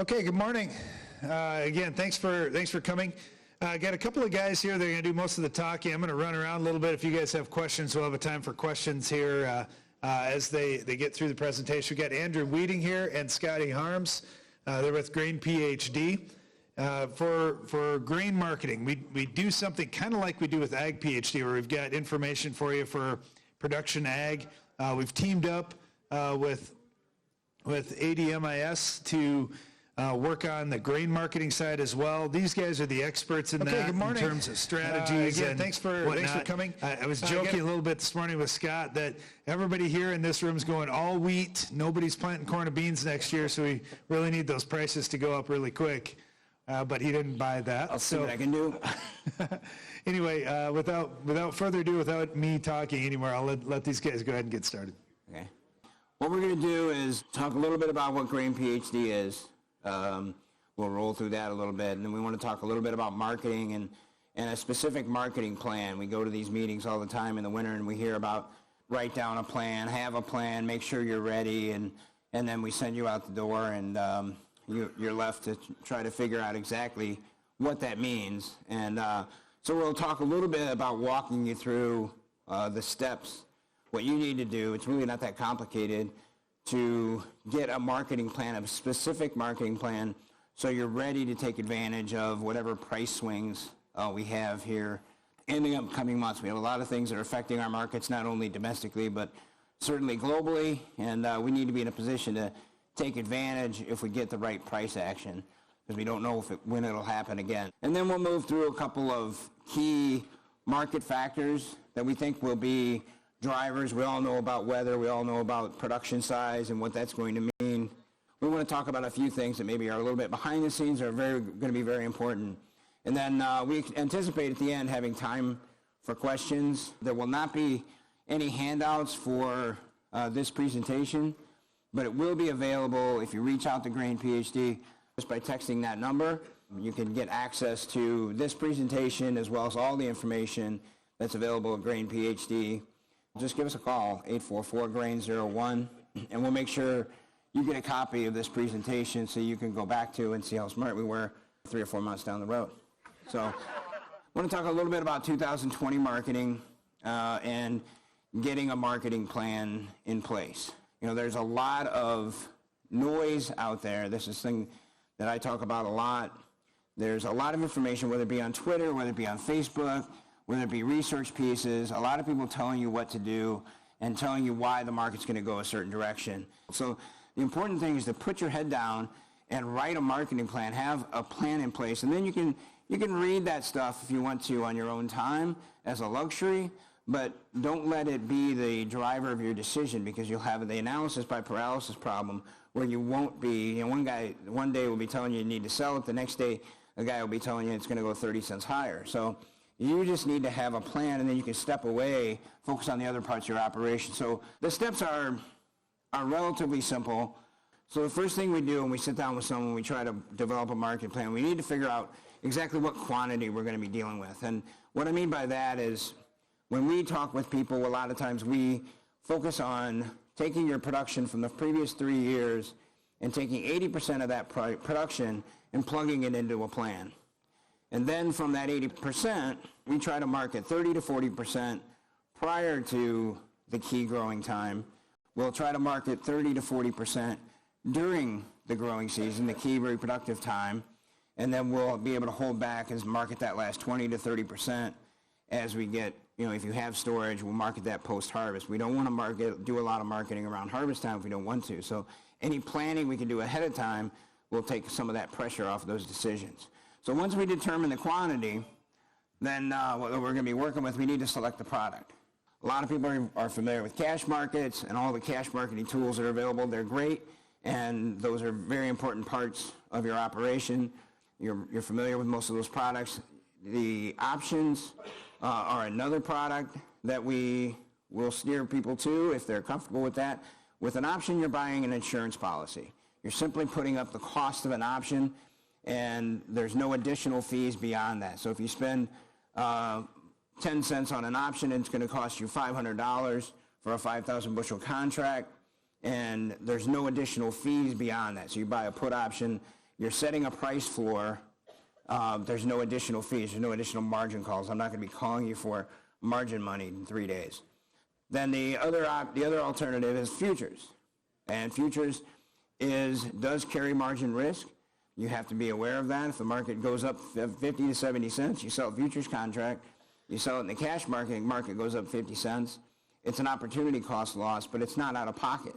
Okay, good morning. Again, thanks for coming. I got a couple of guys here. They're going to do most of the talking. I'm going to run around a little bit. If you guys have questions, we'll have a time for questions here as they get through the presentation. We've got Andrew Wieting here and Scotty Harms. They're with Grain PhD. For grain marketing, we do something kind of like we do with Ag PhD, where we've got information for you for production ag. We've teamed up with ADMIS to work on the grain marketing side as well. These guys are the experts in that in terms of strategies. Again, and thanks for coming. I was joking a little bit this morning with Scott that everybody here in this room is going all wheat. Nobody's planting corn or beans next year, so we really need those prices to go up really quick. But he didn't buy that. I'll see what I can do. Anyway, without further ado, without me talking anymore, I'll let these guys go ahead and get started. Okay. What we're going to do is talk a little bit about what Grain PhD is. We'll roll through that a little bit, and then we want to talk a little bit about marketing and a specific marketing plan. We go to these meetings all the time in the winter, and we hear about write down a plan, have a plan, make sure you're ready, and then we send you out the door, and you're left to try to figure out exactly what that means. And so we'll talk a little bit about walking you through the steps, what you need to do. It's really not that complicated to get a marketing plan, a specific marketing plan, so you're ready to take advantage of whatever price swings we have here in the upcoming months. We have a lot of things that are affecting our markets, not only domestically, but certainly globally, and we need to be in a position to take advantage if we get the right price action, because we don't know when it'll happen again. And then we'll move through a couple of key market factors that we think will be drivers. We all know about weather. We all know about production size and what that's going to mean. We want to talk about a few things that maybe are a little bit behind the scenes or are going to be very important. And then we anticipate at the end having time for questions. There will not be any handouts for this presentation, but it will be available if you reach out to Grain PhD just by texting that number. You can get access to this presentation as well as all the information that's available at Grain PhD. Just give us a call, 844-GRAIN-01, and we'll make sure you get a copy of this presentation so you can go back to and see how smart we were 3 or 4 months down the road. So I want to talk a little bit about 2020 marketing and getting a marketing plan in place. You know, there's a lot of noise out there. This is a thing that I talk about a lot. There's a lot of information, whether it be on Twitter, whether it be on Facebook, whether it be research pieces, a lot of people telling you what to do and telling you why the market's going to go a certain direction. So the important thing is to put your head down and write a marketing plan, have a plan in place, and then you can read that stuff if you want to on your own time as a luxury, but don't let it be the driver of your decision, because you'll have the analysis by paralysis problem where you won't be, you know, one day will be telling you need to sell it, the next day a guy will be telling you it's going to go 30 cents higher. So you just need to have a plan, and then you can step away, focus on the other parts of your operation. So the steps are relatively simple. So the first thing we do when we sit down with someone, we try to develop a market plan, we need to figure out exactly what quantity we're going to be dealing with. And what I mean by that is when we talk with people, a lot of times we focus on taking your production from the previous 3 years and taking 80% of that production and plugging it into a plan. And then from that 80%, we try to market 30 to 40% prior to the key growing time. We'll try to market 30 to 40% during the growing season, the key reproductive time, and then we'll be able to hold back and market that last 20 to 30% as we get, you know, if you have storage, we'll market that post-harvest. We don't want to do a lot of marketing around harvest time if we don't want to. So any planning we can do ahead of time will take some of that pressure off those decisions. So once we determine the quantity, then what we're going to be working with, we need to select the product. A lot of people are familiar with cash markets and all the cash marketing tools that are available. They're great, and those are very important parts of your operation. You're familiar with most of those products. The options are another product that we will steer people to if they're comfortable with that. With an option, you're buying an insurance policy. You're simply putting up the cost of an option, and there's no additional fees beyond that. So if you spend 10 cents on an option, it's going to cost you $500 for a 5,000 bushel contract, and there's no additional fees beyond that. So you buy a put option, You're setting a price floor. There's no additional fees. There's no additional margin calls. I'm not going to be calling you for margin money in 3 days. Then the other alternative is futures. And futures does carry margin risk. You have to be aware of that. If the market goes up 50 to 70 cents, you sell a futures contract. You sell it in the cash market goes up 50 cents. It's an opportunity cost loss, but it's not out of pocket.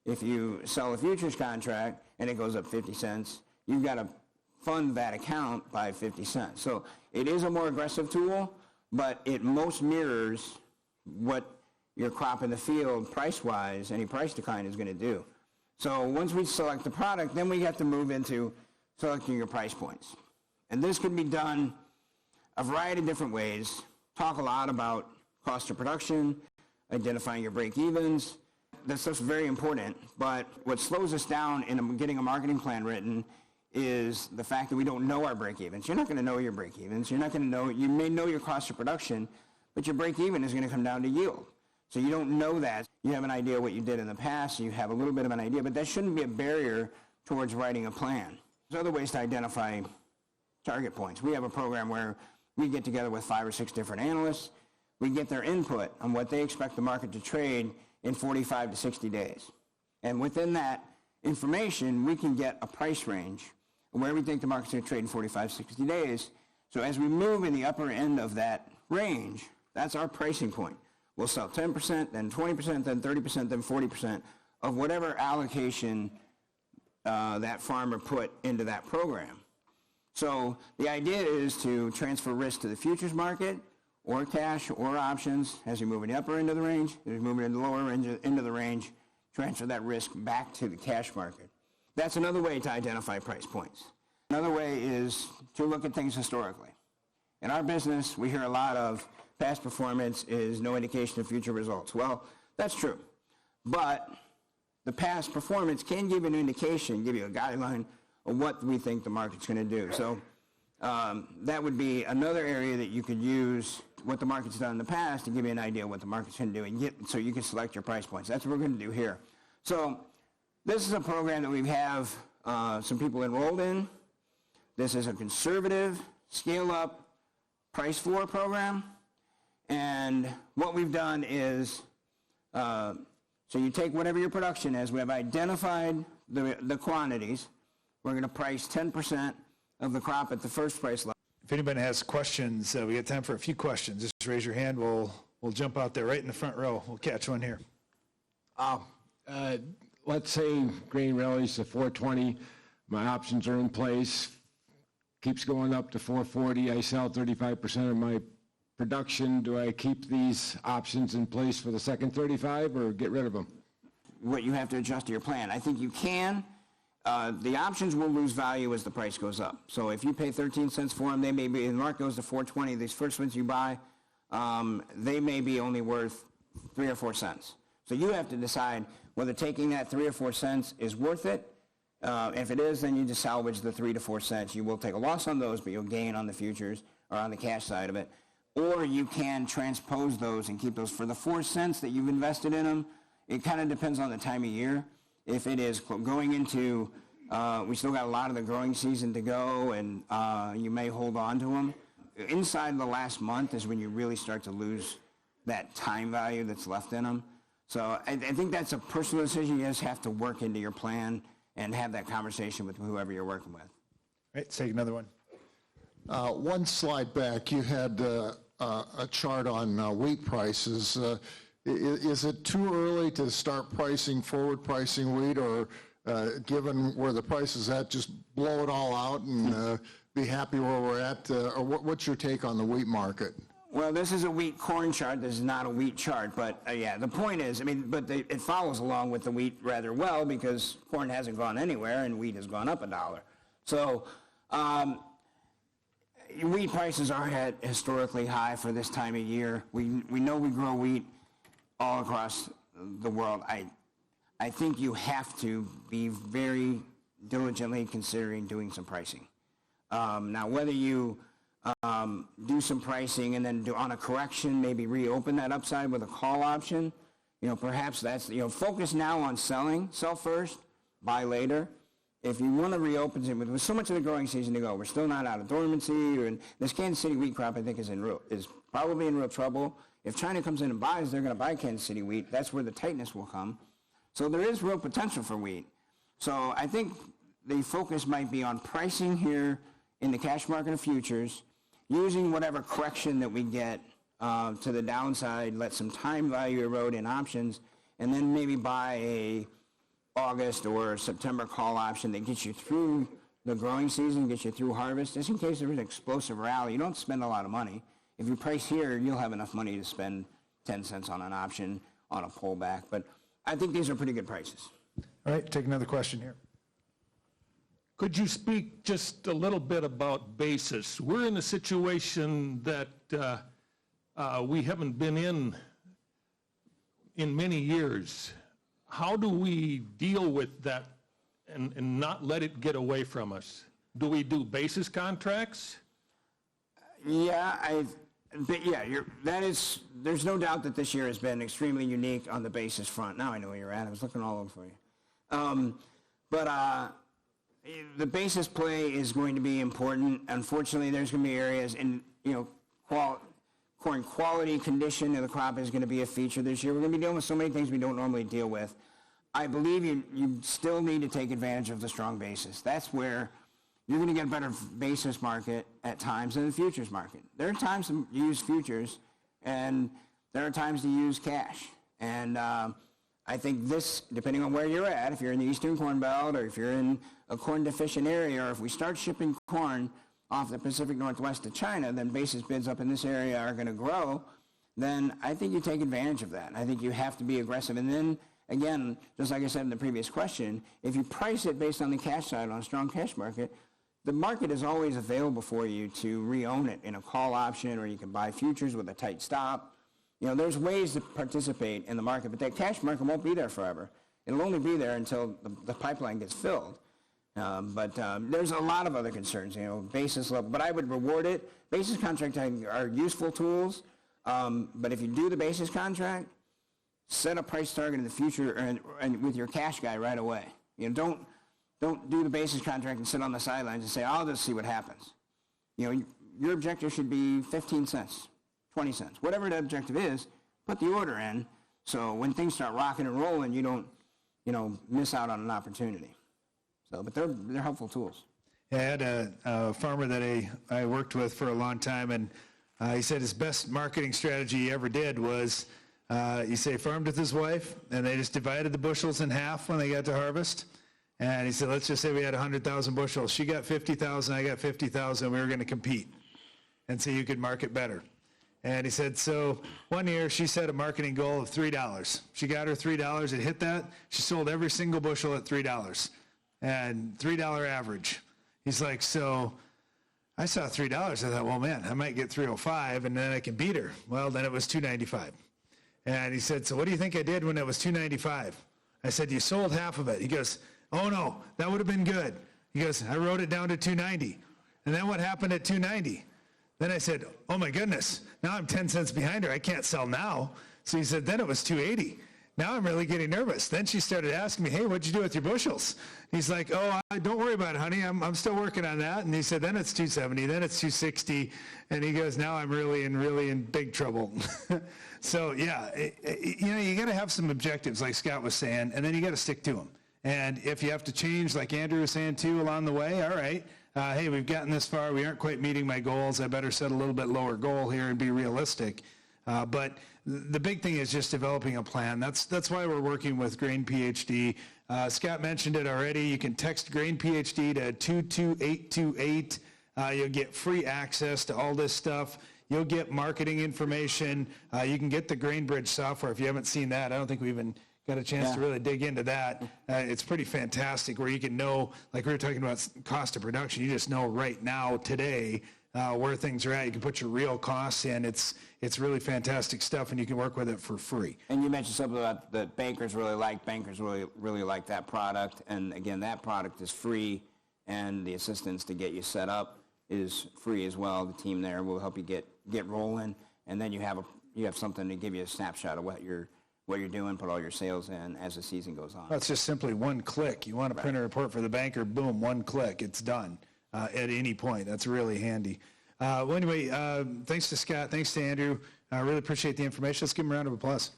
If you sell a futures contract and it goes up 50 cents, you've got to fund that account by 50 cents. So it is a more aggressive tool, but it most mirrors what your crop in the field, price-wise, any price decline is going to do. So once we select the product, then we have to move into selecting your price points. And this can be done a variety of different ways. Talk a lot about cost of production, identifying your break-evens. That stuff's very important, but what slows us down in getting a marketing plan written is the fact that we don't know our break-evens. You're not going to know your break-evens. You're not going to know, you may know your cost of production, but your break-even is going to come down to yield. So you don't know that. You have an idea what you did in the past, you have a little bit of an idea, but that shouldn't be a barrier towards writing a plan. There's other ways to identify target points. We have a program where we get together with 5 or 6 different analysts. We get their input on what they expect the market to trade in 45 to 60 days. And within that information, we can get a price range where we think the market's going to trade in 45, 60 days. So as we move in the upper end of that range, that's our pricing point. We'll sell 10%, then 20%, then 30%, then 40% of whatever allocation that farmer put into that program. So the idea is to transfer risk to the futures market or cash or options as you move in the upper end of the range, as you move in the lower end of the range, transfer that risk back to the cash market. That's another way to identify price points. Another way is to look at things historically. In our business, we hear a lot of past performance is no indication of future results. Well, that's true. But the past performance can give an indication, give you a guideline of what we think the market's going to do. So that would be another area that you could use what the market's done in the past to give you an idea of what the market's going to do, and so you can select your price points. That's what we're going to do here. So this is a program that we have some people enrolled in. This is a conservative, scale-up, price floor program. And what we've done is, so you take whatever your production is. We have identified the quantities. We're going to price 10% of the crop at the first price level. If anybody has questions, we got time for a few questions. Just raise your hand. We'll jump out there right in the front row. We'll catch one here. Let's say grain rallies to 420. My options are in place. Keeps going up to 440. I sell 35% of my production. Do I keep these options in place for the second 35 or get rid of them? What you have to adjust to your plan. I think you can. The options will lose value as the price goes up. So if you pay 13 cents for them, they may be, and the market goes to 420, these first ones you buy, they may be only worth 3 or 4 cents. So you have to decide whether taking that 3 or 4 cents is worth it. If it is, then you just salvage the 3 to 4 cents. You will take a loss on those, but you'll gain on the futures or on the cash side of it. Or you can transpose those and keep those for the 4 cents that you've invested in them. It kind of depends on the time of year. If it is going into, we still got a lot of the growing season to go, and you may hold on to them. Inside the last month is when you really start to lose that time value that's left in them. So I think that's a personal decision. You just have to work into your plan and have that conversation with whoever you're working with. All right, take another one. One slide back, you had a chart on wheat prices. Is it too early to start forward pricing wheat, or given where the price is at, just blow it all out and be happy where we're at? Or what's your take on the wheat market? Well, this is a wheat corn chart. This is not a wheat chart, but yeah, the point is, it follows along with the wheat rather well because corn hasn't gone anywhere and wheat has gone up $1. So wheat prices are at historically high for this time of year. We know we grow wheat all across the world. I think you have to be very diligently considering doing some pricing. Now, whether you do some pricing and then do on a correction, maybe reopen that upside with a call option, perhaps that's, focus now on selling, sell first, buy later, if you want to reopen it, with so much of the growing season to go, we're still not out of dormancy, and this Kansas City wheat crop, I think, is probably in real trouble. If China comes in and buys, they're going to buy Kansas City wheat. That's where the tightness will come. So there is real potential for wheat. So I think the focus might be on pricing here in the cash market of futures, using whatever correction that we get to the downside, let some time value erode in options, and then maybe buy a August or September call option that gets you through the growing season, gets you through harvest, just in case there is an explosive rally. You don't spend a lot of money. If you price here, you'll have enough money to spend 10 cents on an option on a pullback. But I think these are pretty good prices. All right, take another question here. Could you speak just a little bit about basis? We're in a situation that we haven't been in many years. How do we deal with that and not let it get away from us? Do we do basis contracts? Yeah, there's no doubt that this year has been extremely unique on the basis front. Now I know where you're at. I was looking all over for you. The basis play is going to be important. Unfortunately, there's going to be areas in, corn quality, condition of the crop is going to be a feature this year. We're going to be dealing with so many things we don't normally deal with. I believe you still need to take advantage of the strong basis. That's where you're going to get a better basis market at times than the futures market. There are times to use futures, and there are times to use cash. And I think this, depending on where you're at, if you're in the Eastern Corn Belt or if you're in a corn-deficient area, or if we start shipping corn off the Pacific Northwest to China, then basis bids up in this area are going to grow, then I think you take advantage of that. I think you have to be aggressive. And then, again, just like I said in the previous question, if you price it based on the cash side on a strong cash market, the market is always available for you to re-own it in a call option, or you can buy futures with a tight stop. There's ways to participate in the market, but that cash market won't be there forever. It'll only be there until the pipeline gets filled. But there's a lot of other concerns, basis level, but I would reward it. Basis contracts are useful tools, but if you do the basis contract, set a price target in the future and with your cash guy right away. Don't do the basis contract and sit on the sidelines and say, I'll just see what happens. Your objective should be 15 cents, 20 cents, whatever the objective is, put the order in, so when things start rocking and rolling, you don't, miss out on an opportunity. But they're helpful tools. Yeah, I had a farmer that I worked with for a long time, and he said his best marketing strategy he ever did was he farmed with his wife, and they just divided the bushels in half when they got to harvest. And he said, let's just say we had 100,000 bushels. She got 50,000, I got 50,000, we were going to compete and see who could market better. And he said, so one year she set a marketing goal of $3. She got her $3, it hit that. She sold every single bushel at $3. And $3 average. He's like, so I saw $3. I thought, well, man, I might get 305 and then I can beat her. Well, then it was 295. And he said, so what do you think I did when it was 295? I said, you sold half of it. He goes, oh no, that would have been good. He goes, I wrote it down to 290. And then what happened at 290? Then I said, oh my goodness, now I'm 10 cents behind her. I can't sell now. So he said, then it was 280. Now I'm really getting nervous. Then she started asking me, hey, what'd you do with your bushels? He's like, oh, don't worry about it, honey. I'm still working on that. And he said, then it's 270, then it's 260. And he goes, now I'm really in big trouble. So yeah, you got to have some objectives, like Scott was saying, and then you got to stick to them. And if you have to change, like Andrew was saying too, along the way, all right, hey, we've gotten this far. We aren't quite meeting my goals. I better set a little bit lower goal here and be realistic. But the big thing is just developing a plan. That's why we're working with Grain PhD. Scott mentioned it already. You can text Grain PhD to 22828. You'll get free access to all this stuff. You'll get marketing information. You can get the GrainBridge software. If you haven't seen that, I don't think we even got a chance to really dig into that. It's pretty fantastic, where you can know, like we were talking about cost of production, you just know right now, today, where things are at. You can put your real costs in. It's really fantastic stuff, and you can work with it for free. And you mentioned something about that bankers really like. Bankers really like that product. And again, that product is free, and the assistance to get you set up is free as well. The team there will help you get rolling, and then you have something to give you a snapshot of what your what you're doing, put all your sales in as the season goes on. That's just simply one click. You want to print a report for the banker, boom, one click, it's done at any point. That's really handy. Well, anyway, thanks to Scott, thanks to Andrew. I really appreciate the information. Let's give him a round of applause.